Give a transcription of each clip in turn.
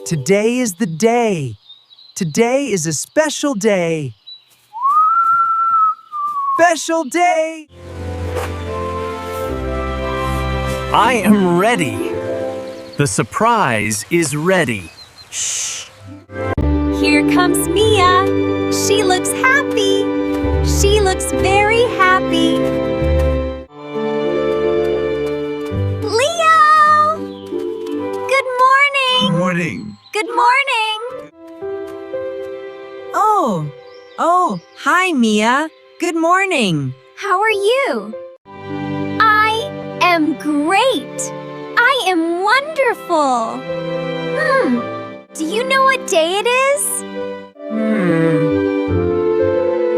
Today is the day. Today is a special day. Special day! I am ready. The surprise is ready. Shh. Here comes Mia. She looks happy. She looks very happy. Leo! Good morning. Good morning. Good morning. Oh, hi, Mia. Good morning. How are you? I am great. I am wonderful. Do you know what day it is?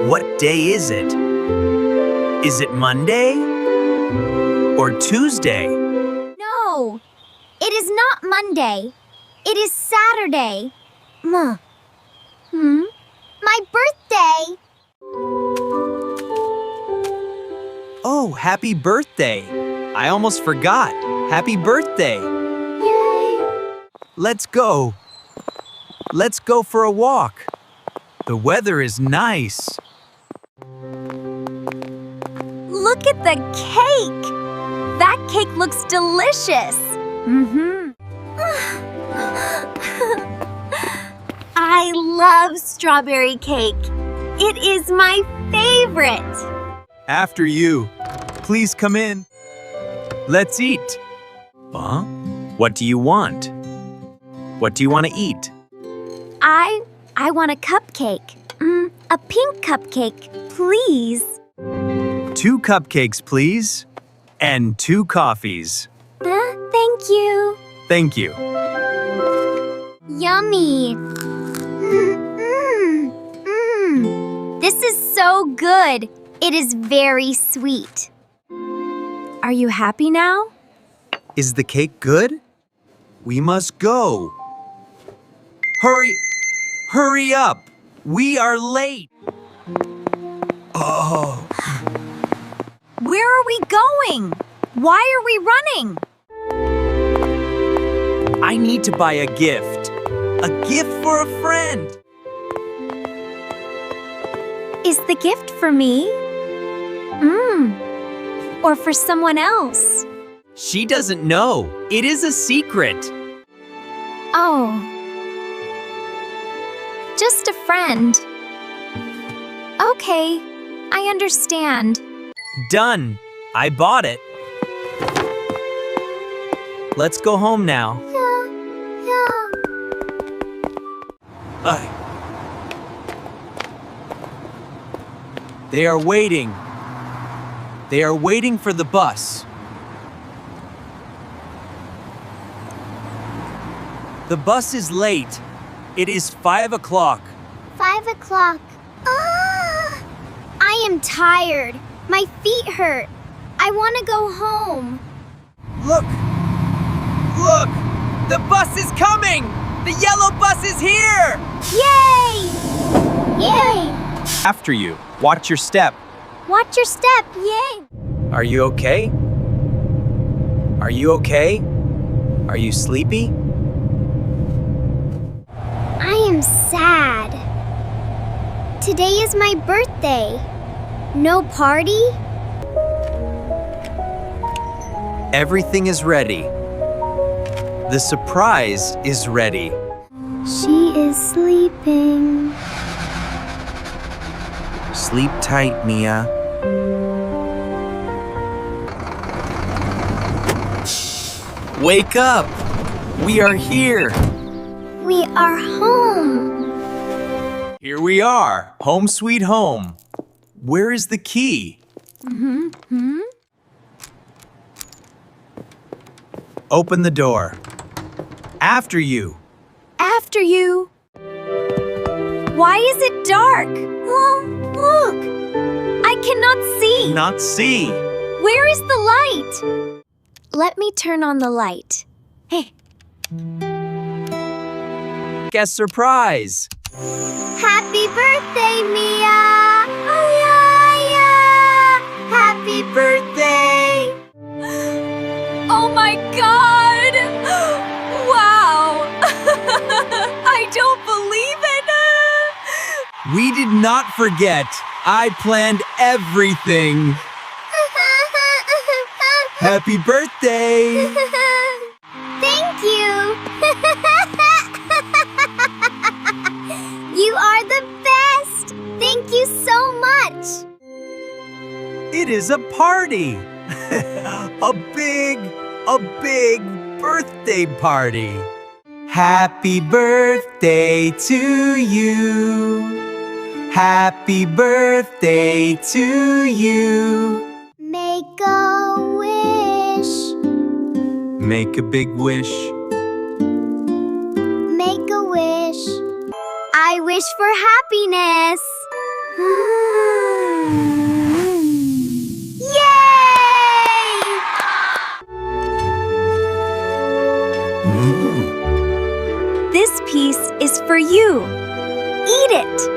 What day is it? Is it Monday? Or Tuesday? No, it is not Monday. It is Saturday. My birthday. Oh, happy birthday! I almost forgot. Happy birthday! Yay! Let's go. Let's go for a walk. The weather is nice. Look at the cake. That cake looks delicious. I love strawberry cake. It is my favorite. After you. Please come in. Let's eat. Huh? What do you want? What do you want to eat? I want a cupcake. A pink cupcake, please. 2 cupcakes, please. And 2 coffees. Thank you. Thank you. Yummy. This is so good. It is very sweet. Are you happy now? Is the cake good? We must go. Hurry! Hurry up! We are late! Oh. Where are we going? Why are we running? I need to buy a gift. A gift for a friend. Is the gift for me? Or for someone else? She doesn't know. It is a secret. Oh. Just a friend. Okay, I understand. Done. I bought it. Let's go home now. They are waiting. They are waiting for the bus. The bus is late. It is 5 o'clock. 5 o'clock. I am tired. My feet hurt. I want to go home. Look! Look! The bus is coming! The yellow bus is here! Yay! Yay! After you. Watch your step. Watch your step. Yay! Are you okay? Are you okay? Are you sleepy? I am sad. Today is my birthday. No party? Everything is ready. The surprise is ready. She is sleeping. Sleep tight, Mia. Wake up! We are here! We are home. Here we are, home sweet home. Where is the key? Open the door. After you. After you. Why is it dark? Look! I cannot see. Not see. Where is the light? Let me turn on the light. Hey. Guest surprise. Happy birthday, Mia! Yeah. Happy birthday! Oh my God! Wow! We did not forget. I planned everything. Happy birthday! Thank you! You are the best! Thank you so much! It is a party! a big birthday party! Happy birthday to you! Happy birthday to you! Make a wish. Make a big wish. Make a wish. I wish for happiness. Yay! This piece is for you. Eat it.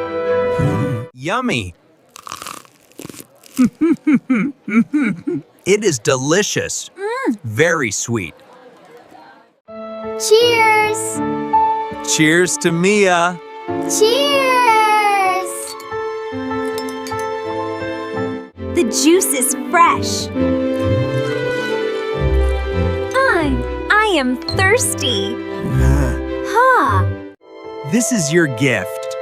Yummy! It is delicious. Very sweet. Cheers! Cheers to Mia. Cheers! The juice is fresh. I am thirsty. Huh. This is your gift.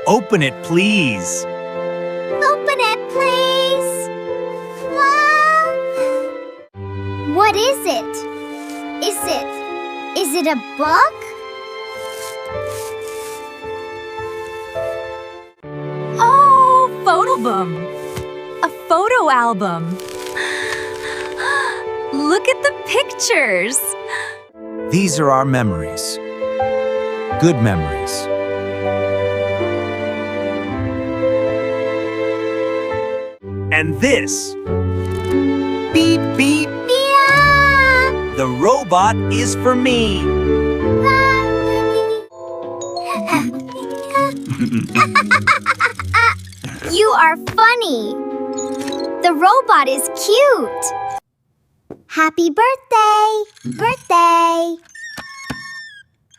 Open it, please. Open it, please. What is it? Is it a book? Oh, photoalbum. A photo album. Look at the pictures. These are our memories. Good memories. And this. Beep, beep. Yeah. The robot is for me. You are funny. The robot is cute. Happy birthday! Birthday!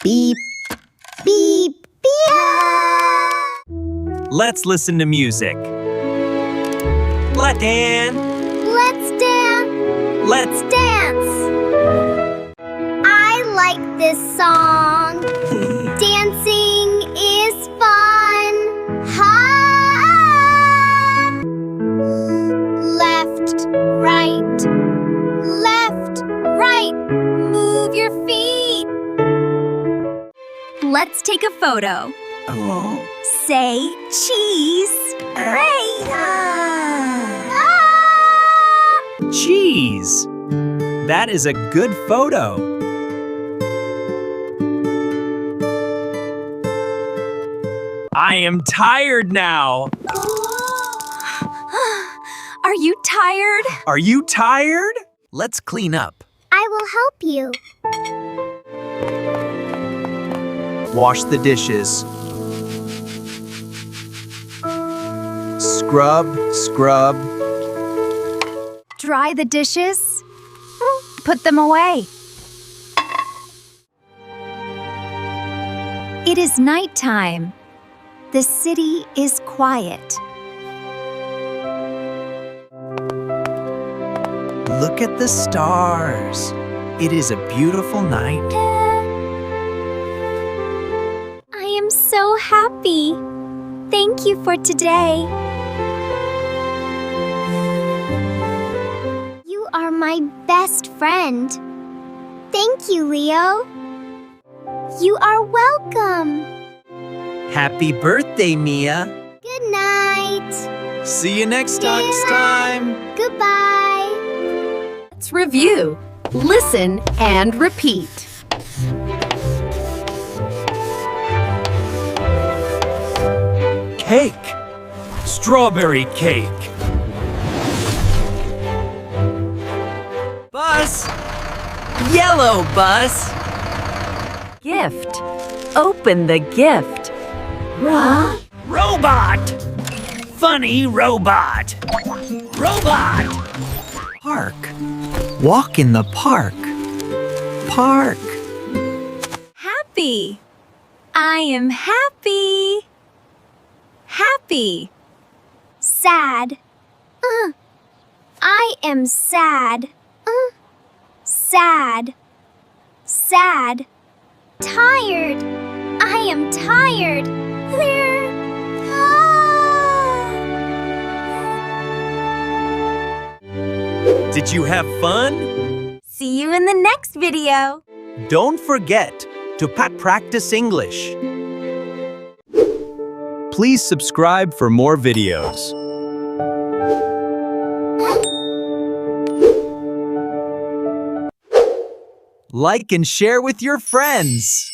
Beep, beep, beep. Let's listen to music. Let's dance. Let's dance. Let's Dance. I like this song. Dancing is fun. Ha! Left, right. Left, right. Move your feet. Let's take a photo. Oh. Say cheese. Great. Cheese. That is a good photo. I am tired now. Are you tired? Are you tired? Let's clean up. I will help you. Wash the dishes. Scrub, scrub. Dry the dishes. Put them away. It is nighttime. The city is quiet. Look at the stars. It is a beautiful night. I am so happy. Thank you for today. You are my best friend. Thank you, Leo. You are welcome. Happy birthday, Mia. Good night. See you next time. Goodbye. Let's review. Listen and repeat. Cake. Strawberry cake. Bus. Yellow bus. Gift. Open the gift. Robot. Funny robot. Robot. Park. Walk in the park. Park. Happy. I am happy. Happy. Sad. I am sad. Sad. Sad. Tired. I am tired. Did you have fun? See you in the next video. Don't forget to practice English. Please subscribe for more videos. Like and share with your friends.